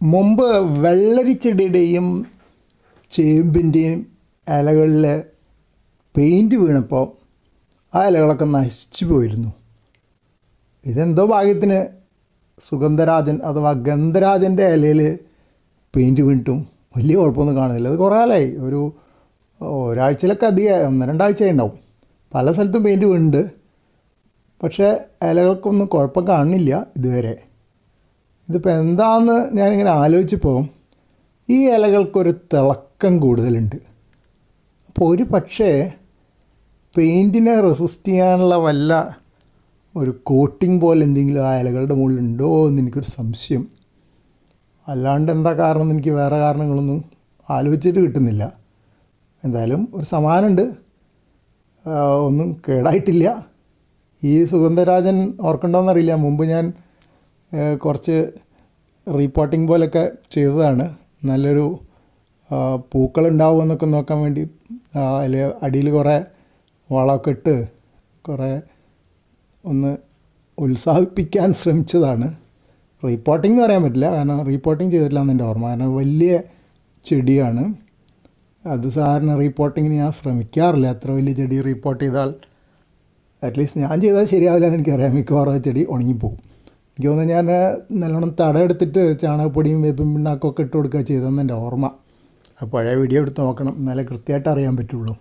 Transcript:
മുമ്പ് വെള്ളരിച്ചെടിയുടെയും ചേമ്പിൻ്റെയും ഇലകളിൽ പെയിൻറ്റ് വീണപ്പോൾ ആ ഇലകളൊക്കെ നശിച്ചു പോയിരുന്നു. ഇതെന്തോ ഭാഗ്യത്തിന് സുഗന്ധരാജൻ അഥവാ ഗന്ധരാജൻ്റെ ഇലയിൽ പെയിൻറ്റ് വീണിട്ടും വലിയ കുഴപ്പമൊന്നും കാണുന്നില്ല. അത് കുറേ കാലമായി, ഒരാഴ്ചയിലൊക്കെ അധികം 1-2 ആഴ്ചയായി ഉണ്ടാവും. പല സ്ഥലത്തും പെയിൻറ്റ് വീണുണ്ട്, പക്ഷേ ഇലകൾക്കൊന്നും കുഴപ്പം കാണുന്നില്ല ഇതുവരെ. ഇതിപ്പോൾ എന്താണെന്ന് ഞാനിങ്ങനെ ആലോചിച്ചപ്പോൾ ഈ ഇലകൾക്കൊരു തിളക്കം കൂടുതലുണ്ട്. അപ്പോൾ ഒരു പക്ഷേ പെയിൻറ്റിനെ റെസിസ്റ്റ് ചെയ്യാനുള്ള വല്ല ഒരു കോട്ടിങ് പോലെ എന്തെങ്കിലും ആ ഇലകളുടെ മുകളിലുണ്ടോ എന്ന് എനിക്കൊരു സംശയം. അല്ലാണ്ട് എന്താ കാരണം എന്ന് എനിക്ക് വേറെ കാരണങ്ങളൊന്നും ആലോചിച്ചിട്ട് കിട്ടുന്നില്ല. എന്തായാലും ഒരു സമാനമുണ്ട്, ഒന്നും കേടായിട്ടില്ല. ഈ സുഗന്ധരാജൻ ഓർക്കണ്ടോയെന്നറിയില്ല, മുമ്പ് ഞാൻ കുറച്ച് റീപോട്ടിങ് പോലെയൊക്കെ ചെയ്തതാണ്. നല്ലൊരു പൂക്കളുണ്ടാവുമെന്നൊക്കെ നോക്കാൻ വേണ്ടി അതിൽ അടിയിൽ കുറേ വളമൊക്കെ ഇട്ട് കുറേ ഒന്ന് ഉത്സാഹിപ്പിക്കാൻ ശ്രമിച്ചതാണ്. റീപോട്ടിംഗ് എന്ന് പറയാൻ പറ്റില്ല, കാരണം റീപോട്ടിംഗ് ചെയ്തിട്ടില്ല എന്ന് എൻ്റെ ഓർമ്മ. കാരണം വലിയ ചെടിയാണ് അത്. സാധാരണ റീപോട്ടിങ്ങിന് ഞാൻ ശ്രമിക്കാറില്ല. അത്ര വലിയ ചെടി റീപോട്ട് ചെയ്താൽ അറ്റ്ലീസ്റ്റ് ഞാൻ ചെയ്താൽ ശരിയാവില്ല എന്ന് എനിക്കറിയാം. മിക്കവാറും ചെടി ഉണങ്ങിപ്പോകും. എനിക്ക് തോന്നുന്നു ഞാൻ നല്ലോണം തടമെടുത്തിട്ട് ചാണകപ്പൊടിയും വേപ്പിൻ പിണ്ണാക്കൊക്കെ ഇട്ട് കൊടുക്കുക ചെയ്തതെന്ന് എൻ്റെ ഓർമ്മ. പഴയ വീഡിയോ എടുത്ത് നോക്കണം, എന്നാലേ കൃത്യമായിട്ട് അറിയാൻ പറ്റുള്ളൂ.